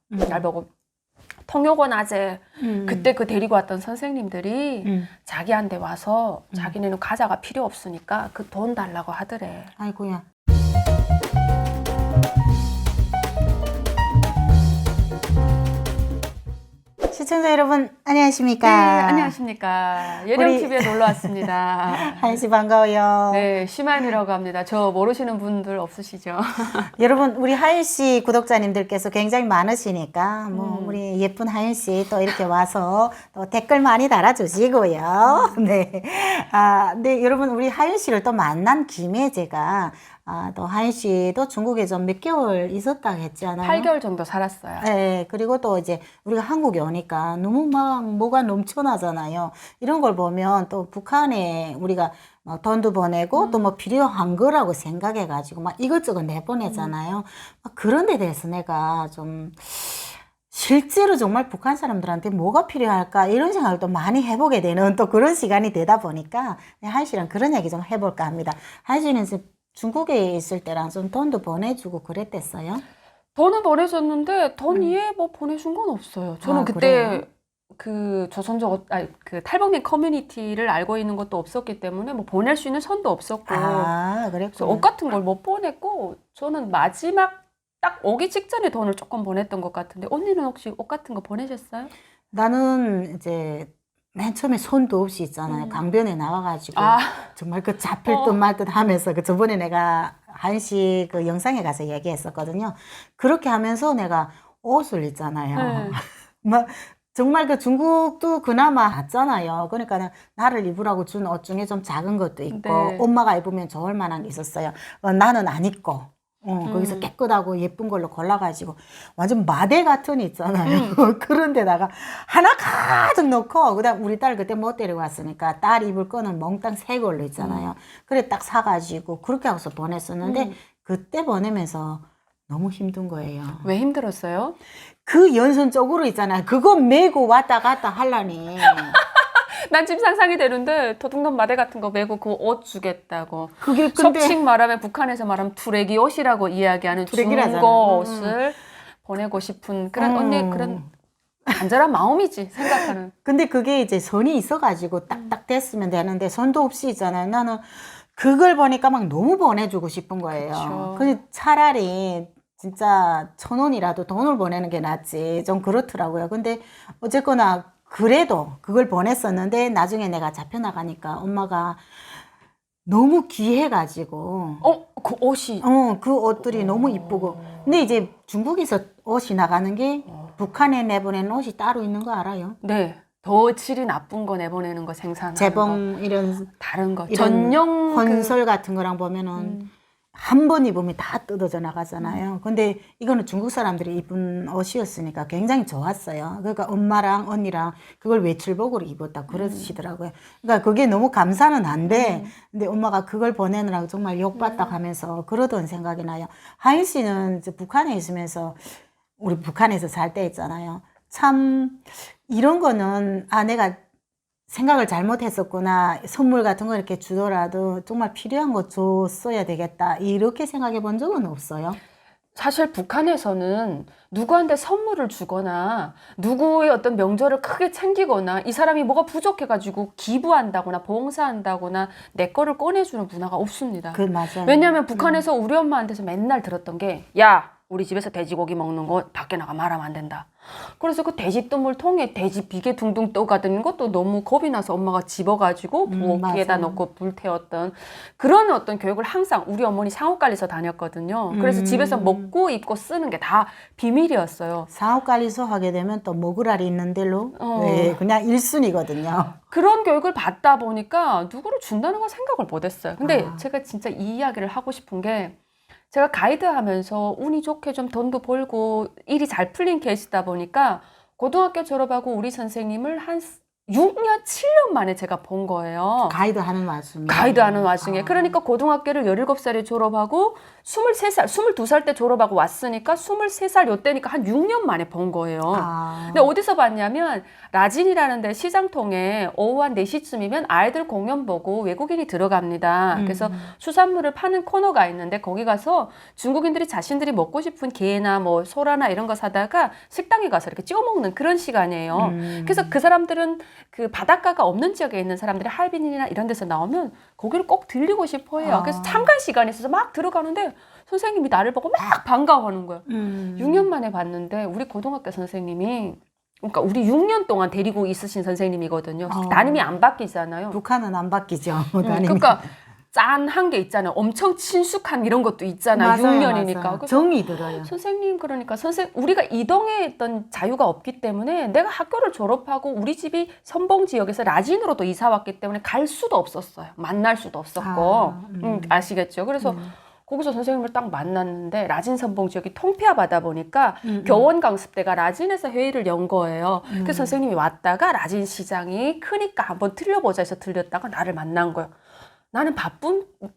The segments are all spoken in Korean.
날 보고 통요고 낮에 그때 그 데리고 왔던 선생님들이 자기한테 와서 자기네는 과자가 필요 없으니까 그 돈 달라고 하더래. 아이고야. 시청자 여러분 안녕하십니까? 네, 안녕하십니까. 예령TV에 놀러 왔습니다. 하연씨 반가워요. 네, 시만이라고 합니다. 저 모르시는 분들 없으시죠? 여러분 우리 하연씨 구독자님들께서 굉장히 많으시니까 뭐 우리 예쁜 하연씨 또 이렇게 와서 또 댓글 많이 달아주시고요. 네. 네 여러분 우리 하연씨를 또 만난 김에 제가 또 하연 씨도 중국에 좀 몇 개월 있었다고 했잖아요. 8개월 정도 살았어요. 네, 그리고 또 이제 우리가 한국에 오니까 너무 막 뭐가 넘쳐나잖아요. 이런 걸 보면 또 북한에 우리가 막 돈도 보내고 또 뭐 필요한 거라고 생각해가지고 막 이것저것 내보내잖아요. 막 그런 데 대해서 내가 좀 실제로 정말 북한 사람들한테 뭐가 필요할까 이런 생각을 또 많이 해보게 되는 또 그런 시간이 되다 보니까 하연 씨랑 그런 얘기 좀 해볼까 합니다. 하연 씨는 이제 중국에 있을 때랑 좀 돈도 보내주고 그랬댔어요? 돈은 보내줬는데 돈 이외에 뭐 보내준 건 없어요. 저는 그때 그래요? 그 조선족 그 탈북민 커뮤니티를 알고 있는 것도 없었기 때문에 뭐 보낼 수 있는 선도 없었고 그래서 그랬구나. 옷 같은 걸 못 보냈고 저는 마지막 딱 오기 직전에 돈을 조금 보냈던 것 같은데 언니는 혹시 옷 같은 거 보내셨어요? 나는 이제 맨 처음에 손도 없이 있잖아요. 강변에 나와가지고 정말 그 잡힐 듯 말 듯 하면서 그 저번에 내가 한시 그 영상에 가서 얘기했었거든요. 그렇게 하면서 내가 옷을 있잖아요. 네. 막 정말 그 중국도 그나마 낫잖아요. 그러니까 나를 입으라고 준 옷 중에 좀 작은 것도 있고 네. 엄마가 입으면 좋을 만한 게 있었어요. 나는 안 입고 거기서 깨끗하고 예쁜 걸로 골라가지고 완전 마대 같은 애 있잖아요. 그런 데다가 하나 가득 넣고 그다음 우리 딸 그때 못 데리고 왔으니까 딸 입을 거는 몽땅 새 걸로 있잖아요. 그래 딱 사가지고 그렇게 하고서 보냈었는데 그때 보내면서 너무 힘든 거예요. 왜 힘들었어요? 그 연선 쪽으로 있잖아요. 그거 메고 왔다 갔다 하려니. 난 지금 상상이 되는데 도둑놈 마대 같은 거 메고 그 옷 주겠다고. 그게 근데 속칭 말하면 북한에서 말하면 투레기 옷이라고 이야기하는 투레기라잖아. 중고 옷을 보내고 싶은 그런 언니 그런 간절한 마음이지 생각하는. 근데 그게 이제 선이 있어가지고 딱딱 됐으면 되는데 선도 없이 있잖아요. 나는 그걸 보니까 막 너무 보내주고 싶은 거예요. 그쵸. 근데 차라리 진짜 1,000원이라도 돈을 보내는 게 낫지. 좀 그렇더라고요. 근데 어쨌거나 그래도 그걸 보냈었는데 나중에 내가 잡혀나가니까 엄마가 너무 귀해가지고 그 옷이 그 옷들이 너무 이쁘고 근데 이제 중국에서 옷이 나가는 게 북한에 내보내는 옷이 따로 있는 거 알아요? 네. 더 질이 나쁜 거 내보내는 거 생산하는 거. 재봉 이런 다른 거. 이런 전용 건설 같은 거랑 보면은 한 번 입으면 다 뜯어져 나가잖아요. 근데 이거는 중국 사람들이 입은 옷이었으니까 굉장히 좋았어요. 그러니까 엄마랑 언니랑 그걸 외출복으로 입었다 그러시더라고요. 그러니까 그게 너무 감사는 한데 근데 엄마가 그걸 보내느라고 정말 욕받다 하면서 그러던 생각이 나요. 하인 씨는 이제 북한에 있으면서 우리 북한에서 살 때 있잖아요. 참 이런 거는 내가 생각을 잘못했었구나. 선물 같은 거 이렇게 주더라도 정말 필요한 거 줬어야 되겠다. 이렇게 생각해 본 적은 없어요. 사실 북한에서는 누구한테 선물을 주거나 누구의 어떤 명절을 크게 챙기거나 이 사람이 뭐가 부족해가지고 기부한다거나 봉사한다거나 내 거를 꺼내주는 문화가 없습니다. 그 맞아요. 왜냐하면 북한에서 우리 엄마한테서 맨날 들었던 게 야, 우리 집에서 돼지고기 먹는 거 밖에 나가 말하면 안 된다. 그래서 그 돼지 똥물 통에 돼지 비계 둥둥 떠가는 것도 너무 겁이 나서 엄마가 집어가지고 부엌에다 맞아요. 넣고 불태웠던 그런 어떤 교육을 항상 우리 어머니 상옥관리소 다녔거든요. 그래서 집에서 먹고 입고 쓰는 게 다 비밀이었어요. 상업관리소 하게 되면 또 먹으라리 있는 대로 네, 그냥 1순위거든요. 그런 교육을 받다 보니까 누구를 준다는 건 생각을 못했어요. 근데 제가 진짜 이 이야기를 하고 싶은 게 제가 가이드 하면서 운이 좋게 좀 돈도 벌고 일이 잘 풀린 케이스다 보니까 고등학교 졸업하고 우리 선생님을 한 6년, 7년 만에 제가 본 거예요. 가이드 하는 와중에. 가이드 하는 와중에. 그러니까 고등학교를 17살에 졸업하고 23살, 22살 때 졸업하고 왔으니까 23살 요때니까 한 6년 만에 본 거예요. 근데 어디서 봤냐면 라진이라는 데 시장통에 오후 한 4시쯤이면 아이들 공연 보고 외국인이 들어갑니다. 그래서 수산물을 파는 코너가 있는데 거기 가서 중국인들이 자신들이 먹고 싶은 게나 뭐 소라나 이런 거 사다가 식당에 가서 이렇게 찍어 먹는 그런 시간이에요. 그래서 그 사람들은 그 바닷가가 없는 지역에 있는 사람들이 하얼빈이나 이런 데서 나오면 거기를 꼭 들리고 싶어 해요. 그래서 참관 시간이 있어서 막 들어가는데 선생님이 나를 보고 막 반가워하는 거예요. 6년 만에 봤는데 우리 고등학교 선생님이 그러니까 우리 6년 동안 데리고 있으신 선생님이거든요. 담임이 안 바뀌잖아요. 북한은 안 바뀌죠. 담임이. 그러니까 짠한 게 있잖아요. 엄청 친숙한 이런 것도 있잖아요. 맞아요, 6년이니까. 맞아요. 정이 들어요. 선생님 그러니까 우리가 이동했던 자유가 없기 때문에 내가 학교를 졸업하고 우리 집이 선봉 지역에서 라진으로도 이사 왔기 때문에 갈 수도 없었어요. 만날 수도 없었고. 아시겠죠? 그래서 거기서 선생님을 딱 만났는데 라진 선봉 지역이 통폐화 바다 보니까 교원 강습대가 라진에서 회의를 연 거예요. 그래서 선생님이 왔다가 라진 시장이 크니까 한번 들려보자 해서 들렸다가 나를 만난 거예요. 나는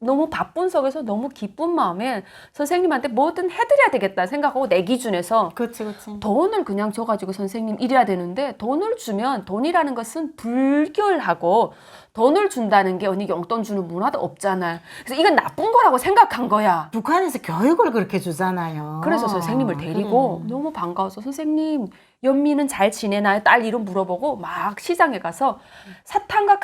너무 바쁜 속에서 너무 기쁜 마음에 선생님한테 뭐든 해드려야 되겠다 생각하고 내 기준에서 그렇지. 돈을 그냥 줘가지고 선생님 이래야 되는데 돈을 주면 돈이라는 것은 불결하고 돈을 준다는 게 언니 용돈 주는 문화도 없잖아요. 그래서 이건 나쁜 거라고 생각한 거야. 북한에서 교육을 그렇게 주잖아요. 그래서 선생님을 데리고 너무 반가워서 선생님 연미는 잘 지내나요? 딸 이름 물어보고 막 시장에 가서 사탕과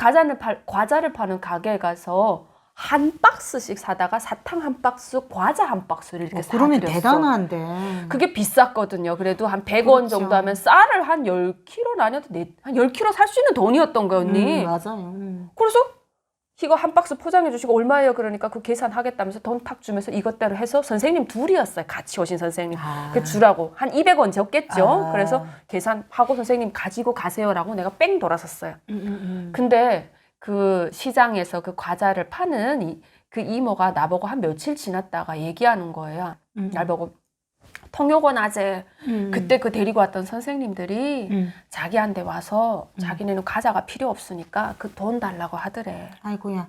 과자를 파는 가게에 가서 한 박스씩 사다가 사탕 한 박스, 과자 한 박스를 이렇게 그러면 사드렸어. 대단한데. 그게 비쌌거든요. 그래도 한 100원 그렇죠. 정도 하면 쌀을 한 10kg 아니어도 한 10kg 살 수 있는 돈이었던 거예요, 언니. 맞아요. 그래서 이거 한 박스 포장해 주시고 얼마예요? 그러니까 그 계산하겠다면서 돈 탁 주면서 이것대로 해서 선생님 둘이었어요. 같이 오신 선생님. 그 주라고. 한 200원 적겠죠? 그래서 계산하고 선생님 가지고 가세요라고 내가 뺑 돌아섰어요. 근데 그 시장에서 그 과자를 파는 그 이모가 나보고 한 며칠 지났다가 얘기하는 거예요. 날 보고 통역원 아재 그때 그 데리고 왔던 선생님들이 자기한테 와서 자기네는 과자가 필요 없으니까 그 돈 달라고 하더래. 아이고야.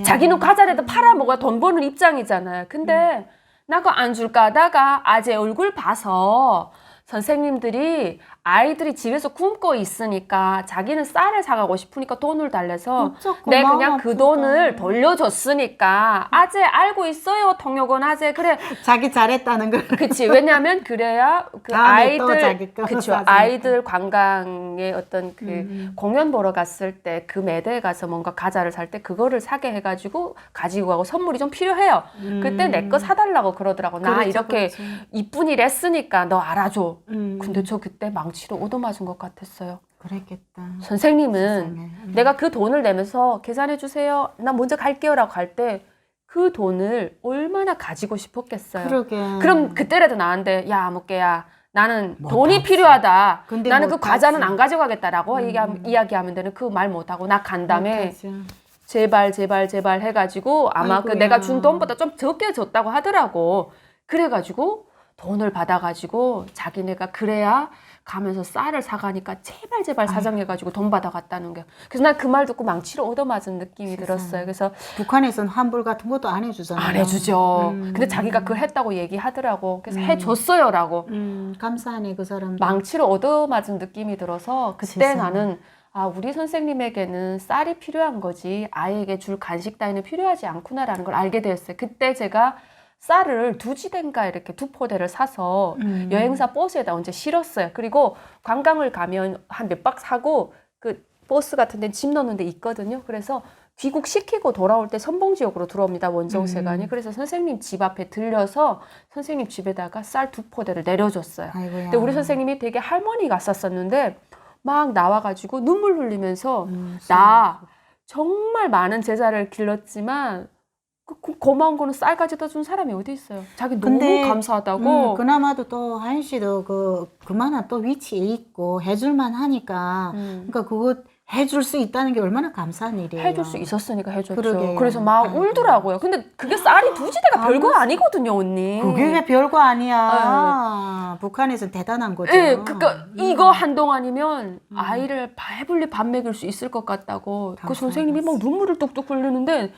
자기는 과자라도 팔아먹어야 돈 버는 입장이잖아요. 근데 나 그거 안 줄까 하다가 아재 얼굴 봐서 선생님들이 아이들이 집에서 굶고 있으니까 자기는 쌀을 사가고 싶으니까 돈을 달래서 내 그냥 그 돈을 돌려줬으니까 아재 알고 있어요 통역원 아재 그래 자기 잘했다는 걸. 그치 왜냐하면 그래야 그 아이들 관광의 어떤 그 공연 보러 갔을 때 그 매대에 가서 뭔가 과자를 살 때 그거를 사게 해가지고 가지고 가고 선물이 좀 필요해요. 그때 내 거 사달라고 그러더라고. 나 이렇게 이쁜 일 했으니까 너 알아줘. 근데 저 그때 망치로 얻어맞은 것 같았어요. 그랬겠다. 선생님은 내가 그 돈을 내면서 계산해 주세요. 나 먼저 갈게요라고 갈 때 그 돈을 얼마나 가지고 싶었겠어요. 그러게. 그럼 그때라도 나한테 야 아무개야 나는 돈이 필요하다. 나는 그 과자는 안 가져가겠다라고 이야기하면 되는 그 말 못하고 나 간다음에 제발 해가지고 아마 아이고야. 그 내가 준 돈보다 좀 적게 줬다고 하더라고. 그래가지고 돈을 받아가지고 자기네가 그래야 가면서 쌀을 사가니까 제발 사정해가지고 돈 받아갔다는 게. 그래서 난 그 말 듣고 망치로 얻어맞은 느낌이 들었어요. 그래서 북한에서는 환불 같은 것도 안 해주잖아요. 안 해주죠. 근데 자기가 그걸 했다고 얘기하더라고. 그래서 해줬어요라고. 감사하네 그 사람. 망치로 얻어맞은 느낌이 들어서 그때 세상에. 나는 우리 선생님에게는 쌀이 필요한 거지 아이에게 줄 간식 따위는 필요하지 않구나라는 걸 알게 되었어요. 그때 제가 쌀을 2지대인가 이렇게 2포대를 사서 여행사 버스에다 언제 실었어요. 그리고 관광을 가면 한 몇 박 사고 그 버스 같은 데는 짐 넣는 데 있거든요. 그래서 귀국시키고 돌아올 때 선봉지역으로 들어옵니다. 원정세관이. 그래서 선생님 집 앞에 들려서 선생님 집에다가 쌀 2포대를 내려줬어요. 아이고야. 근데 우리 선생님이 되게 할머니 같았었는데 막 나와가지고 눈물 흘리면서 나 정말 많은 제자를 길렀지만 고마운 거는 쌀 가져다 준 사람이 어디 있어요. 자기 너무 감사하다고. 그나마도 또 하윤 씨도 그만한 또 위치에 있고 해줄만 하니까 그러니까 그거 해줄 수 있다는 게 얼마나 감사한 일이에요. 해줄 수 있었으니까 해줬죠. 그러게요. 그래서 막 아이고. 울더라고요. 근데 그게 쌀이 두 지대가 별거 아니거든요, 언니. 그게 별거 아니야. 북한에서는 대단한 거죠. 네, 그러니까 이거 한동안이면 아이를 배불리 밥 먹일 수 있을 것 같다고 그 선생님이 막 눈물을 뚝뚝 흘리는데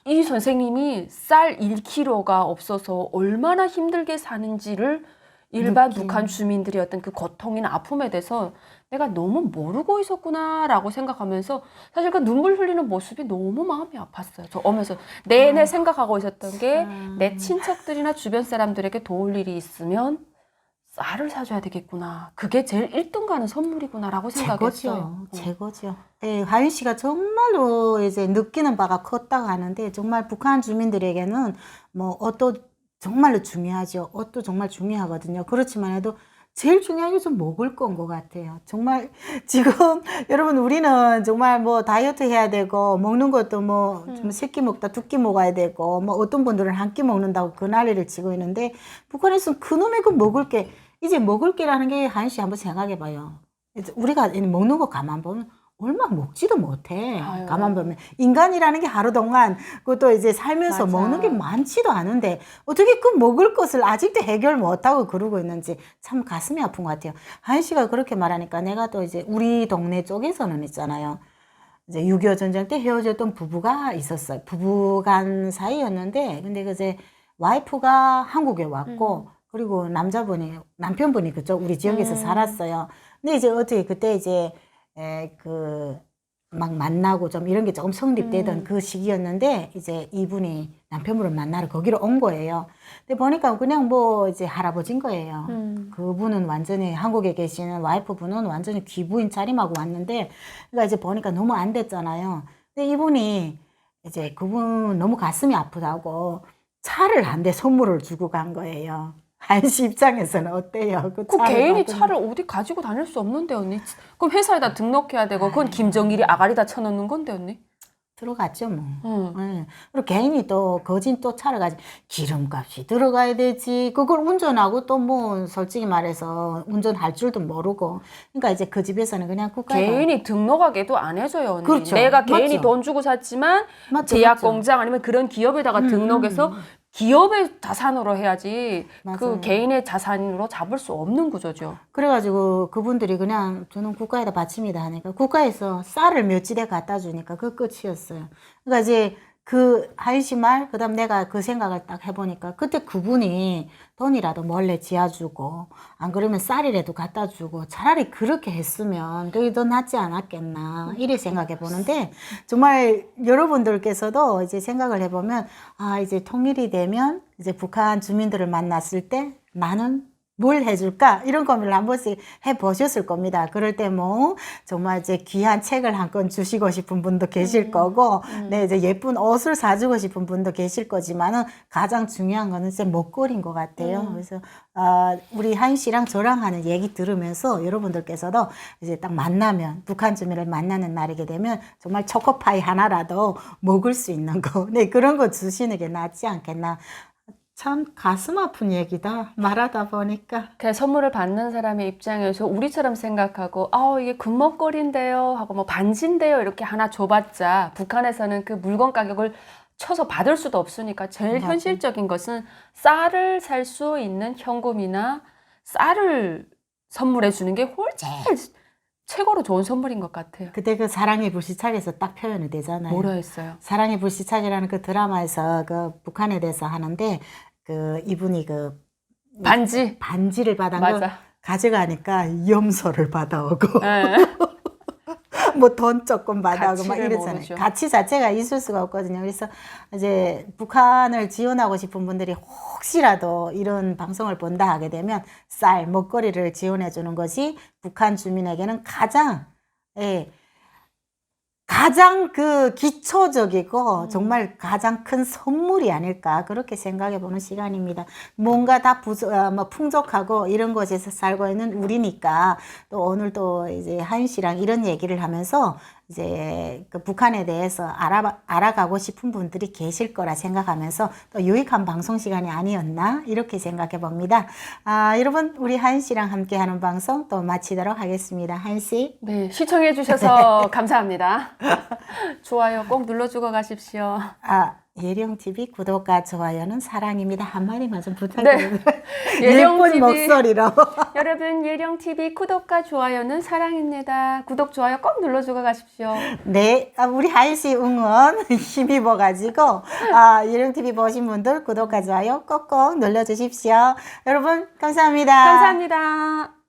이 선생님이 쌀 1kg가 없어서 얼마나 힘들게 사는지를 일반 북한 주민들의 어떤 그 고통이나 아픔에 대해서 내가 너무 모르고 있었구나라고 생각하면서 사실 그 눈물 흘리는 모습이 너무 마음이 아팠어요. 저 오면서 내내 생각하고 있었던 게 내 친척들이나 주변 사람들에게 도울 일이 있으면 쌀을 사줘야 되겠구나. 그게 제일 1등 가는 선물이구나라고 생각했어요. 최고죠. 예, 하윤 씨가 정말로 이제 느끼는 바가 컸다고 하는데 정말 북한 주민들에게는 뭐 옷도 정말로 중요하죠. 옷도 정말 중요하거든요. 그렇지만 해도 제일 중요한 게 좀 먹을 건 것 같아요. 정말 지금 여러분 우리는 정말 뭐 다이어트 해야 되고 먹는 것도 뭐 좀 세 끼 먹다 두 끼 먹어야 되고 뭐 어떤 분들은 한 끼 먹는다고 그 난리를 치고 있는데 북한에서는 그놈의 그 먹을 게 이제 먹을 게라는 게 하윤 씨 한번 생각해 봐요. 우리가 먹는 거 가만 보면 얼마 먹지도 못해. 아유. 가만 보면 인간이라는 게 하루 동안 그것도 이제 살면서 맞아. 먹는 게 많지도 않은데 어떻게 그 먹을 것을 아직도 해결 못하고 그러고 있는지 참 가슴이 아픈 것 같아요. 하윤 씨가 그렇게 말하니까 내가 또 이제 우리 동네 쪽에서는 있잖아요. 이제 6.25 전쟁 때 헤어졌던 부부가 있었어요. 부부간 사이였는데 근데 이제 와이프가 한국에 왔고 그리고 남편분이 그쪽 우리 지역에서 살았어요. 근데 이제 어떻게 그때 이제 막 만나고 좀 이런 게 조금 성립되던 그 시기였는데 이제 이분이 남편분을 만나러 거기로 온 거예요. 근데 보니까 그냥 뭐 이제 할아버지인 거예요. 그분은 완전히 한국에 계시는 와이프분은 완전히 귀부인 차림하고 왔는데 그러니까 이제 보니까 너무 안 됐잖아요. 근데 이분이 이제 그분 너무 가슴이 아프다고 차를 한 대 선물을 주고 간 거예요. 한시 입장에서는 어때요? 그 차를 개인이 받으면. 차를 어디 가지고 다닐 수 없는데 언니. 그럼 회사에다 등록해야 되고 그건 김정일이 아가리다 쳐놓는 건데 언니. 들어갔죠 뭐. 예. 그리고 개인이 또 거진 또 차를 가지 기름값이 들어가야 되지. 그걸 운전하고 또 뭐 솔직히 말해서 운전할 줄도 모르고. 그러니까 이제 그 집에서는 그냥 국가가 개인이 등록하게도 안 해줘요 언니. 그렇죠. 내가 개인이 맞죠. 돈 주고 샀지만 맞죠, 제약 맞죠. 공장 아니면 그런 기업에다가 등록해서 기업의 자산으로 해야지 맞아요. 그 개인의 자산으로 잡을 수 없는 구조죠. 그래가지고 그분들이 그냥 저는 국가에다 바칩니다 하니까 국가에서 쌀을 몇 지대 갖다 주니까 그 끝이었어요. 그러니까 이제 그 하윤씨 말 그다음 내가 그 생각을 딱 해보니까 그때 그분이 돈이라도 몰래 지어주고 안 그러면 쌀이라도 갖다 주고 차라리 그렇게 했으면 그게 더 낫지 않았겠나 이래 생각해 보는데 정말 여러분들께서도 이제 생각을 해보면 아 이제 통일이 되면 이제 북한 주민들을 만났을 때 나는 뭘 해줄까? 이런 고민을 한 번씩 해보셨을 겁니다. 그럴 때 뭐, 정말 이제 귀한 책을 한 권 주시고 싶은 분도 계실 거고, 네, 이제 예쁜 옷을 사주고 싶은 분도 계실 거지만은 가장 중요한 거는 이제 먹거리인 것 같아요. 그래서, 우리 하윤 씨랑 저랑 하는 얘기 들으면서 여러분들께서도 이제 딱 만나면, 북한 주민을 만나는 날이게 되면 정말 초코파이 하나라도 먹을 수 있는 거, 네, 그런 거 주시는 게 낫지 않겠나. 참 가슴 아픈 얘기다 말하다 보니까. 그 선물을 받는 사람의 입장에서 우리처럼 생각하고 이게 금목걸이인데요 하고 뭐 반지인데요 이렇게 하나 줘봤자 북한에서는 그 물건 가격을 쳐서 받을 수도 없으니까 제일 맞아. 현실적인 것은 쌀을 살 수 있는 현금이나 쌀을 선물해 주는 게 제일 최고로 좋은 선물인 것 같아요. 그때 그 사랑의 불시착에서 딱 표현이 되잖아요. 뭐라 했어요? 사랑의 불시착이라는 그 드라마에서 그 북한에 대해서 하는데 그 이분이 그 반지를 받은 거 맞아. 가져가니까 염소를 받아오고 네. 뭐 돈 조금 받아오고 막 가치를 이러잖아요. 모르죠. 가치 자체가 있을 수가 없거든요. 그래서 이제 북한을 지원하고 싶은 분들이 혹시라도 이런 방송을 본다 하게 되면 쌀, 먹거리를 지원해 주는 것이 북한 주민에게는 가장 그 기초적이고 정말 가장 큰 선물이 아닐까 그렇게 생각해 보는 시간입니다. 뭔가 다 풍족하고 이런 곳에서 살고 있는 우리니까 또 오늘 또 이제 하윤 씨랑 이런 얘기를 하면서 이제 그 북한에 대해서 알아가고 싶은 분들이 계실 거라 생각하면서 또 유익한 방송 시간이 아니었나 이렇게 생각해 봅니다. 여러분 우리 하연 씨랑 함께하는 방송 또 마치도록 하겠습니다. 하연 씨. 네, 시청해 주셔서 감사합니다. 좋아요 꼭 눌러주고 가십시오. 예령TV 구독과 좋아요는 사랑입니다. 한마디만 좀 부탁드립니다. 네. 예쁜 목소리로. 여러분 예령TV 구독과 좋아요는 사랑입니다. 구독, 좋아요 꼭 눌러주고 가십시오. 네, 우리 하연 씨 응원 힘입어가지고 예령TV 보신 분들 구독과 좋아요 꼭꼭 눌러주십시오. 여러분 감사합니다. 감사합니다.